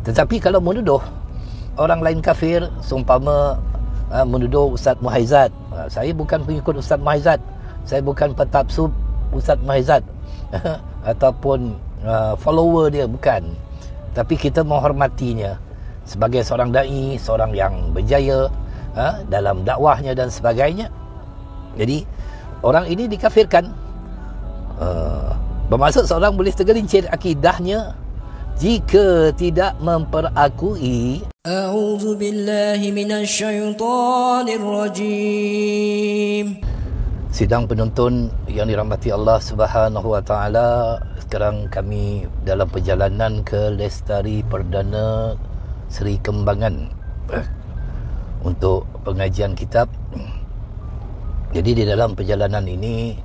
Tetapi kalau menuduh orang lain kafir, seumpama menuduh Ustaz Muhaizat, saya bukan pengikut Ustaz Muhaizat, saya bukan pentabsub Ustaz Muhaizat ataupun follower dia, bukan. Tapi kita menghormatinya sebagai seorang da'i, seorang yang berjaya dalam dakwahnya dan sebagainya. Jadi orang ini dikafirkan. Bermaksud seorang boleh tergelincir akidahnya jika tidak memperakui. A'udzu billahi minasyaitonir rajim. Sidang penonton yang dirahmati Allah Subhanahu wa taala, sekarang kami dalam perjalanan ke Lestari Perdana Seri Kembangan untuk pengajian kitab. Jadi di dalam perjalanan ini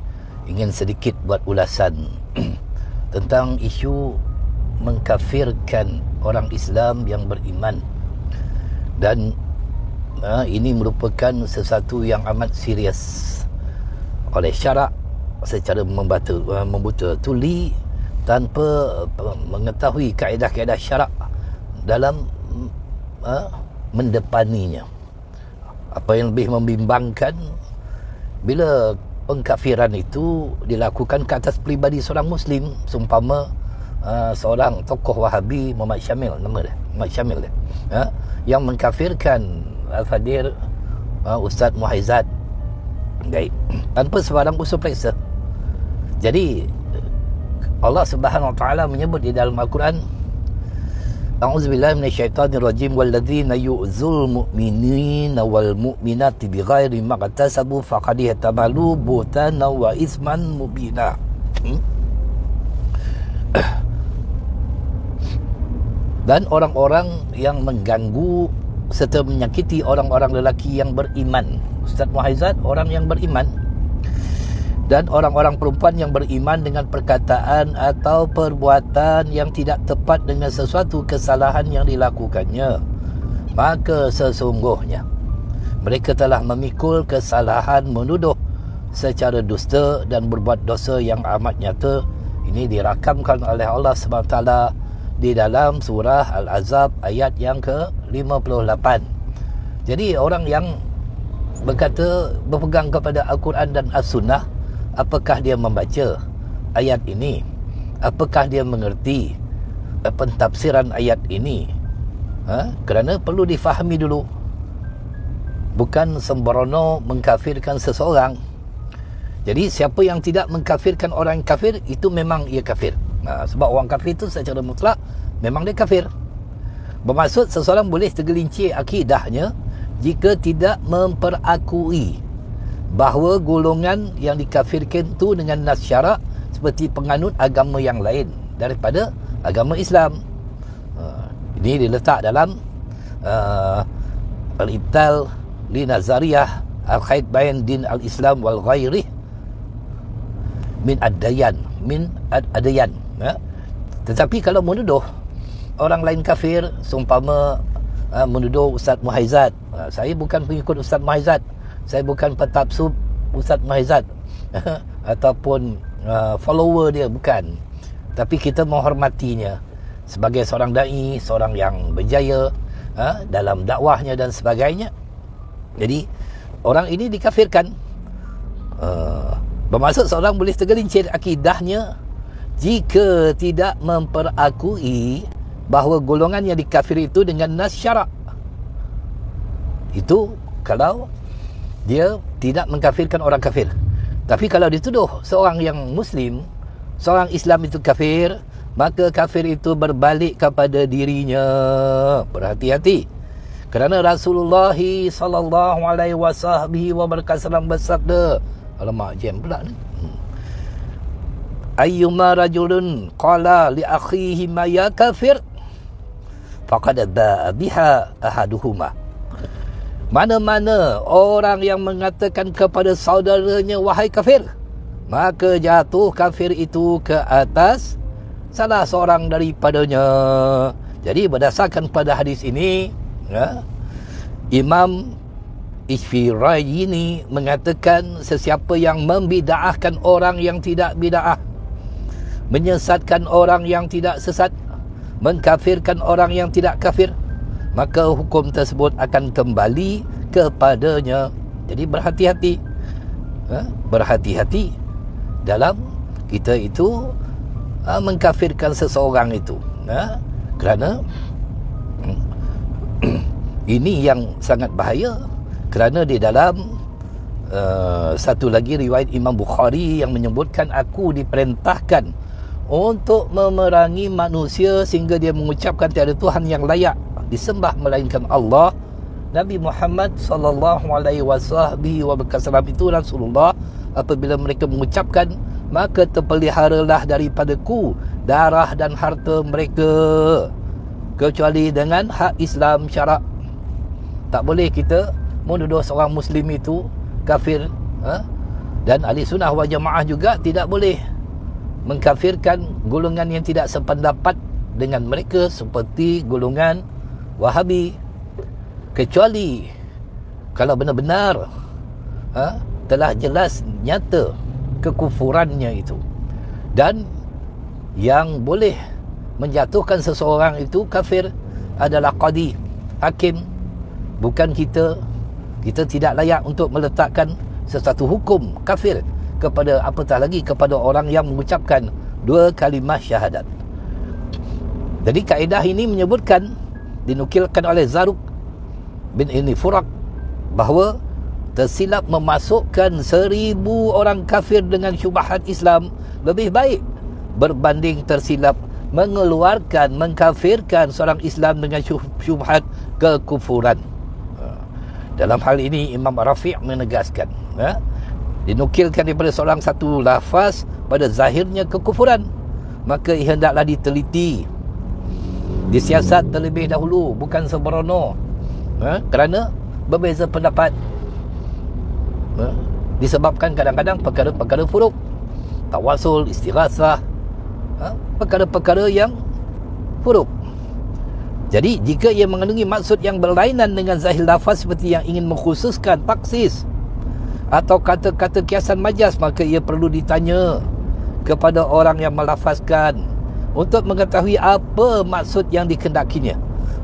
ingin sedikit buat ulasan tentang isu mengkafirkan orang Islam yang beriman. Dan ini merupakan sesuatu yang amat serius oleh syarak secara membuta tuli tanpa mengetahui kaedah-kaedah syarak dalam mendepaninya. Apa yang lebih membimbangkan bila pengkafiran itu dilakukan ke atas peribadi seorang Muslim, seumpama seorang tokoh Wahabi, Muhammad Syamil, nama dia Muhammad Syamil dia, yang mengkafirkan Al-Fadir Ustaz Muhaizat tanpa sebarang usul periksa. Jadi Allah Subhanahu wa taala menyebut di dalam Al-Quran, A'udzubillahi minasyaitonirrajim, walladzina yu'zul mu'minina wal mu'minati bighairi maqtasabu faqad ihtamalu buhtanan wa isman mubina. Dan orang-orang yang mengganggu serta menyakiti orang-orang lelaki yang beriman. Ustaz Muhaizat orang yang beriman, dan orang-orang perempuan yang beriman dengan perkataan atau perbuatan yang tidak tepat dengan sesuatu kesalahan yang dilakukannya, maka sesungguhnya mereka telah memikul kesalahan menuduh secara dusta dan berbuat dosa yang amat nyata. Ini dirakamkan oleh Allah SWT di dalam surah Al-Azab ayat yang ke-58. Jadi orang yang berpegang kepada Al-Quran dan As-Sunnah, apakah dia membaca ayat ini? Apakah dia mengerti pentafsiran ayat ini? Kerana perlu difahami dulu, bukan sembrono mengkafirkan seseorang. Jadi siapa yang tidak mengkafirkan orang yang kafir, itu memang ia kafir. Sebab orang kafir itu secara mutlak memang dia kafir. Bermaksud seseorang boleh tergelincir akidahnya jika tidak memperakui bahawa golongan yang dikafirkan itu dengan nas syarak seperti penganut agama yang lain daripada agama Islam. Ini diletak dalam Al-Ibtal li Nazariyah Al-Khaid Bain Din Al-Islam wal Ghairih min ad-dayan, Tetapi kalau menuduh orang lain kafir, seumpama menuduh Ustaz Muhaizat, saya bukan pengikut Ustaz Muhaizat, saya bukan pentabsub Ustaz Muhaizat ataupun follower dia, bukan. Tapi kita menghormatinya sebagai seorang da'i, seorang yang berjaya dalam dakwahnya dan sebagainya. Jadi orang ini dikafirkan. Bermaksud seorang boleh tergelincir akidahnya jika tidak memperakui bahawa golongan yang dikafiri itu dengan nas syarak. Itu kalau dia tidak mengkafirkan orang kafir. Tapi kalau dituduh seorang yang Muslim, seorang Islam itu kafir, maka kafir itu berbalik kepada dirinya. Berhati-hati. Kerana Rasulullah sallallahu alaihi wasallam bersabda, alamak jam pula ni, ayyuma rajulun qala li akhihi ma ya kafir faqad ba'a biha ahaduhuma. Mana-mana orang yang mengatakan kepada saudaranya wahai kafir, maka jatuh kafir itu ke atas salah seorang daripadanya. Jadi berdasarkan pada hadis ini, Imam Isfirayini mengatakan sesiapa yang membida'ahkan orang yang tidak bida'ah, menyesatkan orang yang tidak sesat, mengkafirkan orang yang tidak kafir, maka hukum tersebut akan kembali kepadanya. Jadi berhati-hati, berhati-hati dalam kita itu mengkafirkan seseorang itu, kerana ini yang sangat bahaya. Kerana di dalam satu lagi riwayat Imam Bukhari yang menyebutkan, aku diperintahkan untuk memerangi manusia sehingga dia mengucapkan tiada Tuhan yang layak disembah melainkan Allah. Nabi Muhammad sallallahu alaihi wasallam itu Rasulullah, apabila mereka mengucapkan, maka terpeliharalah daripadaku darah dan harta mereka kecuali dengan hak Islam syarak. Tak boleh kita menuduh seorang Muslim itu kafir, dan ahli sunnah wal jamaah juga tidak boleh mengkafirkan golongan yang tidak sependapat dengan mereka seperti golongan Wahabi, kecuali kalau benar-benar telah jelas nyata kekufurannya itu. Dan yang boleh menjatuhkan seseorang itu kafir adalah qadi, hakim, bukan kita. Kita tidak layak untuk meletakkan sesuatu hukum kafir kepada, apatah lagi kepada orang yang mengucapkan dua kalimah syahadat. Jadi kaedah ini menyebutkan, dinukilkan oleh Zaruk bin Furak, bahawa tersilap memasukkan 1000 orang kafir dengan syubhat Islam lebih baik berbanding tersilap mengeluarkan, mengkafirkan seorang Islam dengan syubhat kekufuran. Dalam hal ini Imam Rafi' menegaskan, dinukilkan daripada seorang satu lafaz pada zahirnya kekufuran, maka hendaklah diteliti, disiasat terlebih dahulu, bukan sembrono, kerana berbeza pendapat, disebabkan kadang-kadang perkara-perkara furuk, tawasul, istighasah, perkara-perkara yang furuk. Jadi jika ia mengandungi maksud yang berlainan dengan zahir lafaz seperti yang ingin mengkhususkan taksis atau kata-kata kiasan majaz, maka ia perlu ditanya kepada orang yang melafazkan untuk mengetahui apa maksud yang dikehendakinya.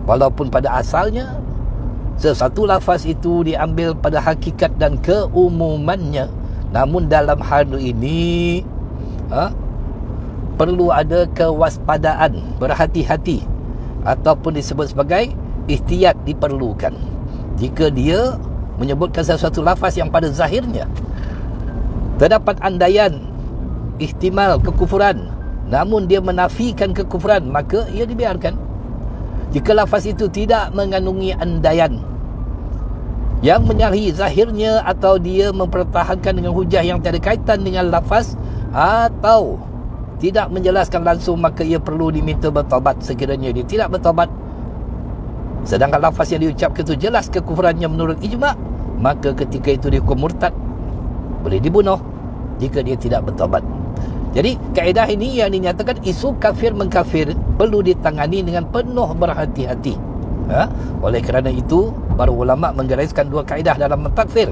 Walaupun pada asalnya sesuatu lafaz itu diambil pada hakikat dan keumumannya, namun dalam hal ini perlu ada kewaspadaan, berhati-hati, ataupun disebut sebagai ihtiyat diperlukan. Jika dia menyebutkan sesuatu lafaz yang pada zahirnya terdapat andaian ihtimal kekufuran, namun dia menafikan kekufuran, maka ia dibiarkan. Jika lafaz itu tidak mengandungi andaian yang menyalahi zahirnya, atau dia mempertahankan dengan hujah yang tiada kaitan dengan lafaz, atau tidak menjelaskan langsung, maka ia perlu diminta bertaubat. Sekiranya dia tidak bertaubat, sedangkan lafaz yang diucapkan itu jelas kekufurannya menurut ijma', maka ketika itu dia hukum murtad, boleh dibunuh jika dia tidak bertaubat. Jadi kaedah ini yang dinyatakan isu kafir mengkafir perlu ditangani dengan penuh berhati-hati. Oleh kerana itu, para ulama menggariskan dua kaedah dalam takfir.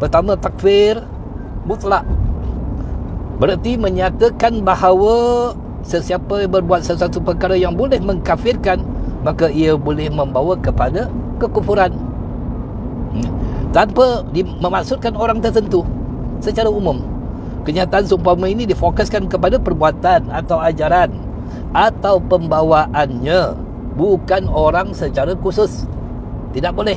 Pertama, takfir mutlak, berarti menyatakan bahawa sesiapa yang berbuat sesuatu perkara yang boleh mengkafirkan, maka ia boleh membawa kepada kekufuran, tanpa memaksudkan orang tertentu secara umum. Kenyataan seumpama ini difokuskan kepada perbuatan atau ajaran atau pembawaannya, bukan orang secara khusus. Tidak boleh.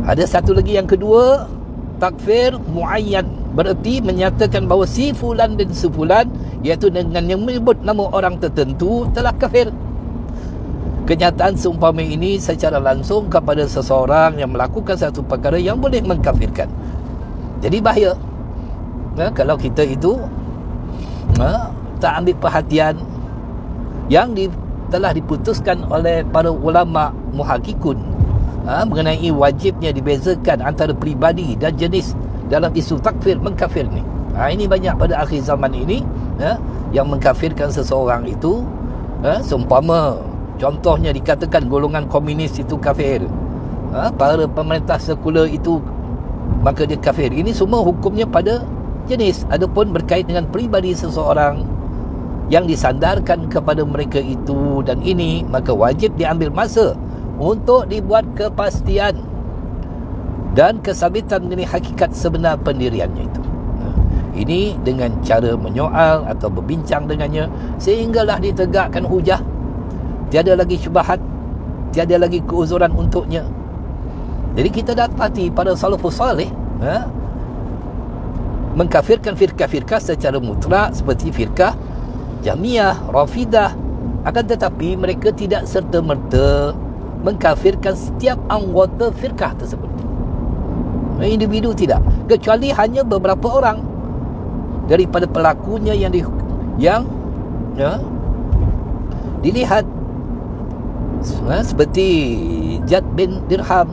Ada satu lagi yang kedua, takfir muayyan, berarti menyatakan bahawa si fulan dan si fulan, iaitu dengan yang menyebut nama orang tertentu, telah kafir. Kenyataan seumpama ini secara langsung kepada seseorang yang melakukan satu perkara yang boleh mengkafirkan. Jadi bahaya kalau kita itu tak ambil perhatian yang telah diputuskan oleh para ulama muhaqqiqun mengenai wajibnya dibezakan antara pribadi dan jenis dalam isu takfir mengkafir ni. Ini banyak pada akhir zaman ini yang mengkafirkan seseorang itu, seumpama contohnya dikatakan golongan komunis itu kafir, para pemerintah sekular itu, maka dia kafir. Ini semua hukumnya pada jenis. Adapun berkait dengan pribadi seseorang yang disandarkan kepada mereka itu dan ini, maka wajib diambil masa untuk dibuat kepastian dan kesabitan mengenai hakikat sebenar pendiriannya itu. Ini dengan cara menyoal atau berbincang dengannya sehinggalah ditegakkan hujah. Tiada lagi syubhat, tiada lagi keuzuran untuknya. Jadi kita dapati pada salafus salih mengkafirkan firqah-firqah secara mutlak seperti firqah Jahmiyah, Rafidah, akan tetapi mereka tidak serta-merta mengkafirkan setiap anggota firqah tersebut. Individu tidak, kecuali hanya beberapa orang daripada pelakunya yang dilihat, seperti Jad bin Dirham,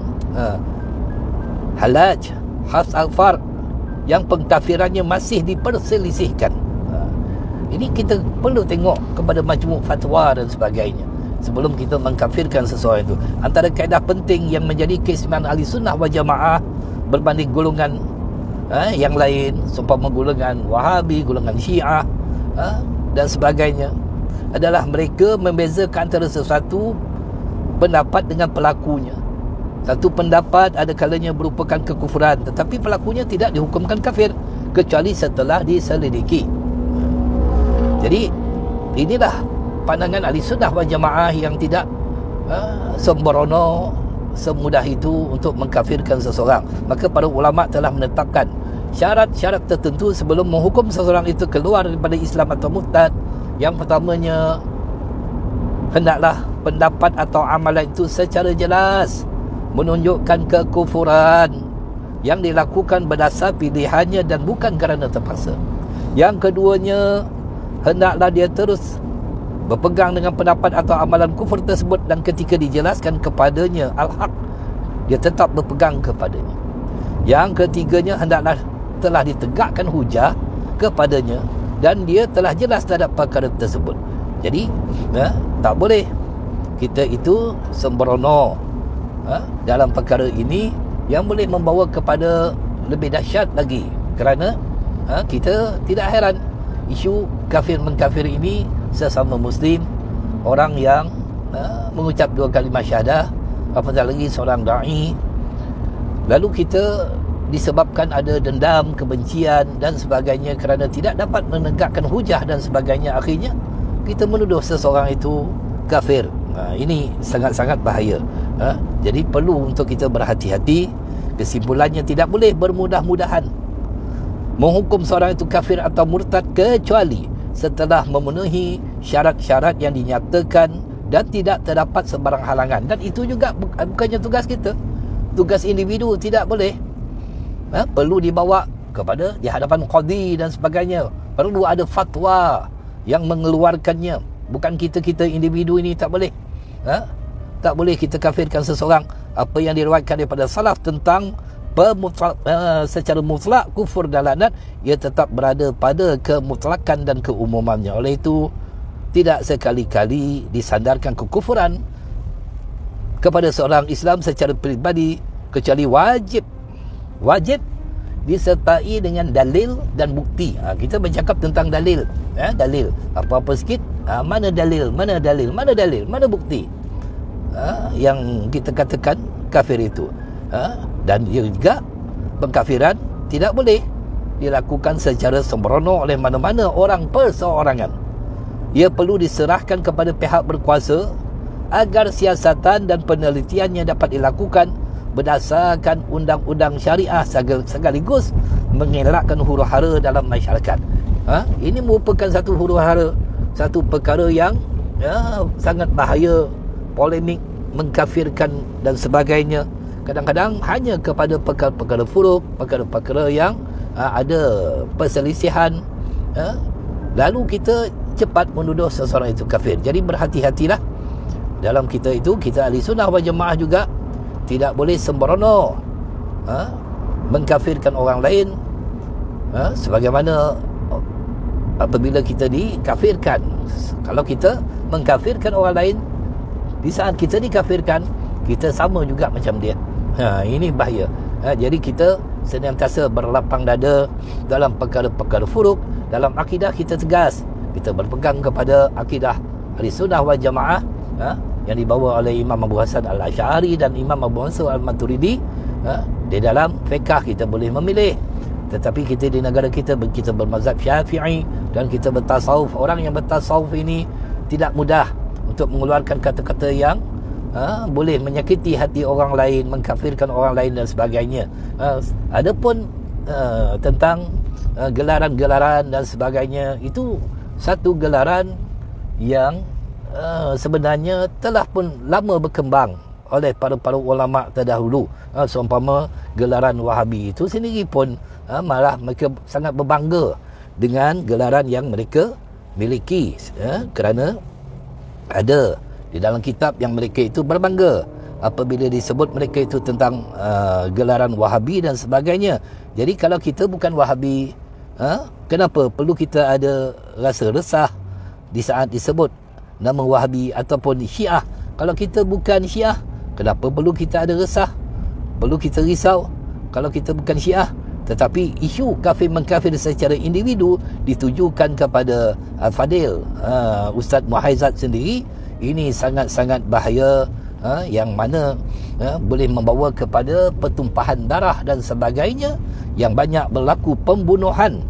Halaj, Hafs Al-Far, yang pengkafirannya masih diperselisihkan. Ini kita perlu tengok kepada majmuk fatwa dan sebagainya sebelum kita mengkafirkan seseorang itu. Antara kaedah penting yang menjadi keistimewaan ahli sunnah wal jamaah berbanding golongan yang lain, seumpama golongan Wahabi, golongan Syiah dan sebagainya, adalah mereka membezakan antara sesuatu pendapat dengan pelakunya. Satu pendapat ada kalanya merupakan kekufuran, tetapi pelakunya tidak dihukumkan kafir kecuali setelah diselidiki. Jadi inilah pandangan ahli sunnah wal jamaah yang tidak sembrono semudah itu untuk mengkafirkan seseorang. Maka para ulama telah menetapkan syarat-syarat tertentu sebelum menghukum seseorang itu keluar daripada Islam atau murtad. Yang pertamanya, hendaklah pendapat atau amalan itu secara jelas menunjukkan kekufuran yang dilakukan berdasar pilihannya dan bukan kerana terpaksa. Yang keduanya, hendaklah dia terus berpegang dengan pendapat atau amalan kufur tersebut dan ketika dijelaskan kepadanya al-haq, dia tetap berpegang kepadanya. Yang ketiganya, hendaklah telah ditegakkan hujah kepadanya dan dia telah jelas terhadap perkara tersebut. Jadi tak boleh kita itu sembrono dalam perkara ini, yang boleh membawa kepada lebih dahsyat lagi. Kerana kita tidak heran isu kafir mengkafir ini sesama Muslim, orang yang mengucap 2 kalimah syahadah, apatah lagi seorang da'i, lalu kita disebabkan ada dendam, kebencian dan sebagainya kerana tidak dapat menegakkan hujah dan sebagainya, akhirnya kita menuduh seseorang itu kafir. Ini sangat-sangat bahaya. Jadi perlu untuk kita berhati-hati. Kesimpulannya, tidak boleh bermudah-mudahan menghukum seorang itu kafir atau murtad kecuali setelah memenuhi syarat-syarat yang dinyatakan dan tidak terdapat sebarang halangan. Dan itu juga bukannya tugas kita, tugas individu, tidak boleh. Perlu dibawa kepada di hadapan qadi dan sebagainya. Perlu ada fatwa yang mengeluarkannya. Bukan kita individu ini tak boleh. Tak boleh kita kafirkan seseorang. Apa yang diriwayatkan daripada salaf tentang secara mutlak kufur dan laknat, ia tetap berada pada kemutlakan dan keumumannya. Oleh itu, tidak sekali-kali disandarkan kekufuran kepada seorang Islam secara peribadi, kecuali wajib disertai dengan dalil dan bukti. Kita bercakap tentang dalil. Dalil apa-apa sikit, mana dalil, mana bukti yang kita katakan kafir itu. Dan juga pengkafiran tidak boleh dilakukan secara sembrono oleh mana-mana orang perseorangan. Ia perlu diserahkan kepada pihak berkuasa agar siasatan dan penelitiannya dapat dilakukan berdasarkan undang-undang syariah sekaligus mengelakkan huru-hara dalam masyarakat. Ini merupakan satu huru-hara, satu perkara yang sangat bahaya, polemik, mengkafirkan dan sebagainya. Kadang-kadang hanya kepada perkara-perkara furuk, perkara-perkara yang ada perselisihan, lalu kita cepat menuduh seseorang itu kafir. Jadi berhati-hatilah dalam kita itu. Kita ahli sunnah wal jamaah juga tidak boleh sembrono mengkafirkan orang lain, sebagaimana apabila kita dikafirkan. Kalau kita mengkafirkan orang lain, di saat kita dikafirkan, kita sama juga macam dia. Ini bahaya. Jadi kita senantiasa berlapang dada dalam perkara-perkara furuk. Dalam akidah kita tegas, kita berpegang kepada akidah Ahlussunnah wal Jamaah yang dibawa oleh Imam Abu Hasan Al-Asy'ari dan Imam Abu Mansur Al-Maturidi. Di dalam fiqh kita boleh memilih, tetapi kita di negara kita bermazhab Syafi'i dan kita bertasawuf. Orang yang bertasawuf ini tidak mudah untuk mengeluarkan kata-kata yang boleh menyakiti hati orang lain, mengkafirkan orang lain dan sebagainya. Adapun tentang gelaran-gelaran dan sebagainya, itu satu gelaran yang sebenarnya telah pun lama berkembang oleh para ulama terdahulu. Seumpama gelaran Wahabi itu sendiri pun malah mereka sangat berbangga dengan gelaran yang mereka miliki, kerana ada di dalam kitab yang mereka itu berbangga apabila disebut mereka itu tentang gelaran Wahabi dan sebagainya. Jadi kalau kita bukan Wahabi, kenapa perlu kita ada rasa resah di saat disebut nama Wahabi ataupun Syiah? Kalau kita bukan Syiah, kenapa perlu kita ada resah, perlu kita risau kalau kita bukan Syiah? Tetapi isu kafir mengkafir secara individu ditujukan kepada Al-Fadil Ustaz Muhaizat sendiri. Ini sangat-sangat bahaya, yang mana boleh membawa kepada pertumpahan darah dan sebagainya, yang banyak berlaku pembunuhan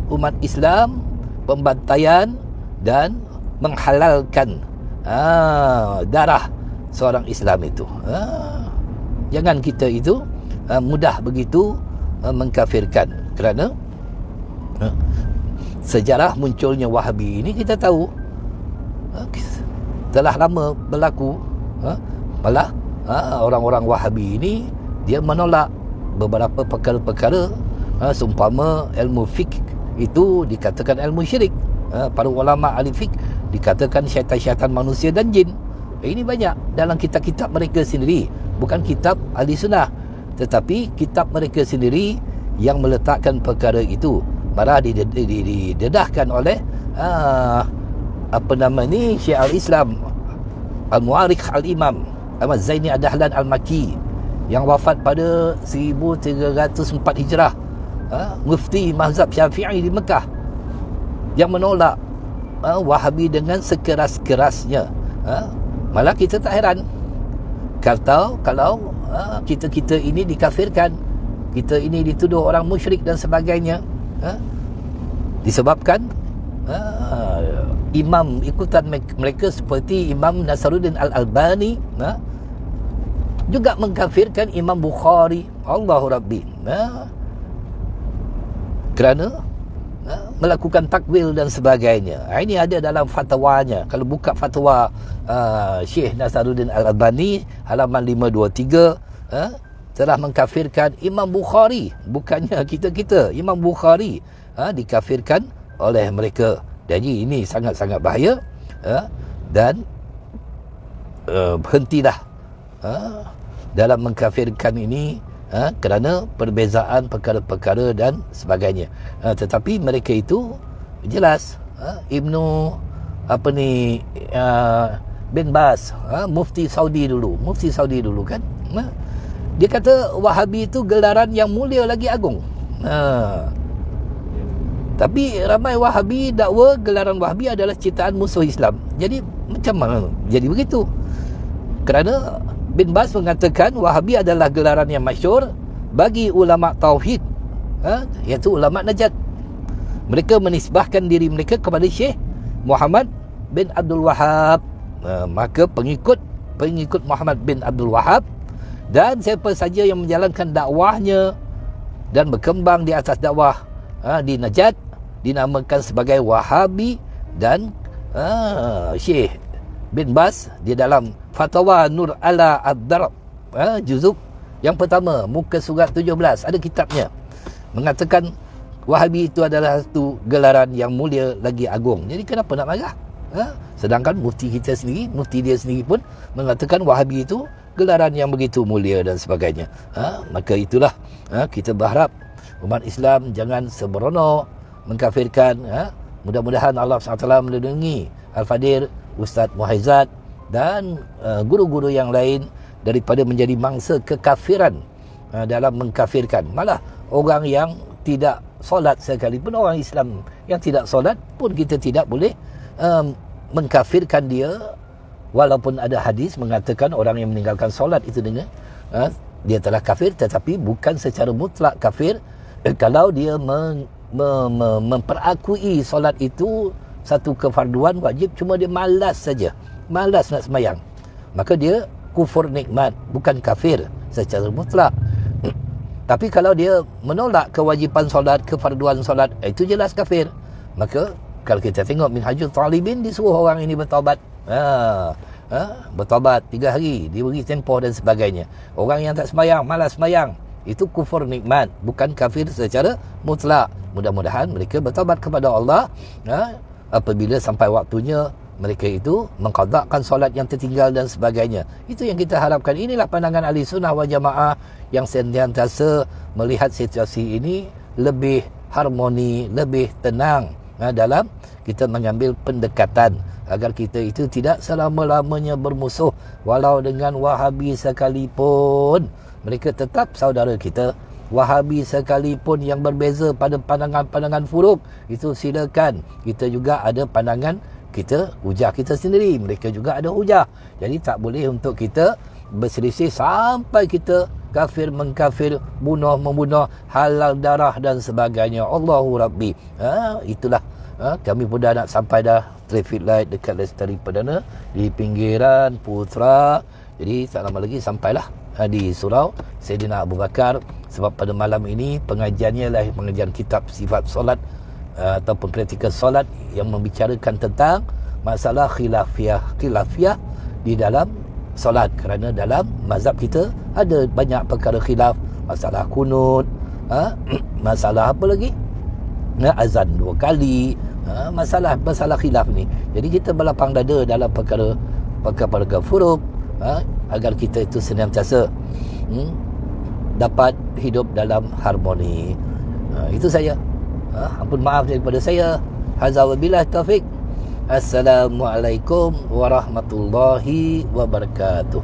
umat Islam, pembantaian dan menghalalkan darah seorang Islam itu. Jangan kita itu mudah begitu mengkafirkan, kerana sejarah munculnya Wahabi ini kita tahu telah lama berlaku. Malah orang-orang Wahabi ini dia menolak beberapa perkara-perkara, seumpama ilmu fiqh itu dikatakan ilmu syirik, para ulama ahli fiqh dikatakan syaitan-syaitan manusia dan jin. Ini banyak dalam kitab-kitab mereka sendiri, bukan kitab ahli sunnah, tetapi kitab mereka sendiri yang meletakkan perkara itu. Malah didedahkan oleh Syekh al-Islam Al-Mu'arikh Al-Imam Ahmad Zaini Ad-Dahlan Al-Makki yang wafat pada 1304 Hijrah, mufti mazhab Syafi'i di Mekah, yang menolak Wahabi dengan sekeras-kerasnya. Malah kita tak heran kalau kita ini dikafirkan, kita ini dituduh orang musyrik dan sebagainya, disebabkan imam ikutan mereka seperti Imam Nasruddin Al-Albani juga mengkafirkan Imam Bukhari, Allahu Rabbi, kerana melakukan takwil dan sebagainya. Ini ada dalam fatwanya. Kalau buka fatwa Syekh Nasruddin Al-Albani halaman 523, telah mengkafirkan Imam Bukhari, bukannya kita. Imam Bukhari dikafirkan oleh mereka. Jadi ini sangat-sangat bahaya, dan berhentilah dalam mengkafirkan ini, kerana perbezaan perkara-perkara dan sebagainya. Tetapi mereka itu jelas, Ibnu bin Baz, mufti Saudi dulu kan, dia kata Wahabi itu gelaran yang mulia lagi agung. Tapi ramai Wahabi dakwa gelaran Wahabi adalah ciptaan musuh Islam. Jadi macam mana jadi begitu? Kerana bin Baz mengatakan Wahabi adalah gelaran yang masyhur bagi ulama tauhid, iaitu ulama Najd. Mereka menisbahkan diri mereka kepada Syekh Muhammad bin Abdul Wahab. Maka pengikut Muhammad bin Abdul Wahab dan siapa saja yang menjalankan dakwahnya dan berkembang di atas dakwah di Najd dinamakan sebagai Wahabi. Dan Syekh bin Baz di dalam Fatwa Nur ala Ad-Darb, juzuk yang pertama, muka surat 17, ada kitabnya, mengatakan Wahabi itu adalah satu gelaran yang mulia lagi agung. Jadi kenapa nak marah? Sedangkan mufti dia sendiri pun mengatakan Wahabi itu gelaran yang begitu mulia dan sebagainya. Maka itulah kita berharap umat Islam jangan sembrono mengkafirkan. Mudah-mudahan Allah SWT melindungi Al-Fadil Ustaz Muhaizat dan guru-guru yang lain daripada menjadi mangsa kekafiran dalam mengkafirkan. Malah orang yang tidak solat sekalipun, orang Islam yang tidak solat pun kita tidak boleh mengkafirkan dia, walaupun ada hadis mengatakan orang yang meninggalkan solat itu dengan dia telah kafir, tetapi bukan secara mutlak kafir kalau dia memperakui solat itu satu kefarduan wajib, cuma dia malas saja, malas nak semayang, maka dia kufur nikmat, bukan kafir secara mutlak. Tapi kalau dia menolak kewajipan solat, kefarduan solat, itu jelas kafir. Maka kalau kita tengok Minhajul Talibin, disuruh orang ini bertaubat, bertaubat 3 hari, diberi tempoh dan sebagainya. Orang yang tak semayang, malas semayang, itu kufur nikmat, bukan kafir secara mutlak. Mudah-mudahan mereka bertaubat kepada Allah apabila sampai waktunya mereka itu mengqadakkan solat yang tertinggal dan sebagainya. Itu yang kita harapkan. Inilah pandangan ahli sunnah wal jamaah yang sentiasa melihat situasi ini lebih harmoni, lebih tenang dalam kita mengambil pendekatan agar kita itu tidak selama-lamanya bermusuh. Walau dengan Wahabi sekalipun, mereka tetap saudara kita. Wahabi sekalipun yang berbeza pada pandangan-pandangan furuk, itu silakan. Kita juga ada pandangan kita, hujah kita sendiri, mereka juga ada hujah. Jadi tak boleh untuk kita berselisih sampai kita kafir, mengkafir, bunuh, membunuh, halal darah dan sebagainya. Allahu Rabbi. Itulah kami pun dah nak sampai dah traffic light dekat Lestari Perdana di pinggiran Putra. Jadi tak lama lagi sampailah di surau Saidina Abu Bakar. Sebab pada malam ini pengajiannya lah pengajian kitab sifat solat ataupun kritikal solat yang membicarakan tentang masalah khilafiyah di dalam solat. Kerana dalam mazhab kita ada banyak perkara khilaf, masalah kunut, masalah apa lagi, azan 2 kali, masalah khilaf ni. Jadi kita berlapang dada dalam perkara furuk, agar kita itu senantiasa dapat hidup dalam harmoni. Itu saya. Ampun maaf daripada saya. Hadza wabillahi taufik. Assalamualaikum warahmatullahi wabarakatuh.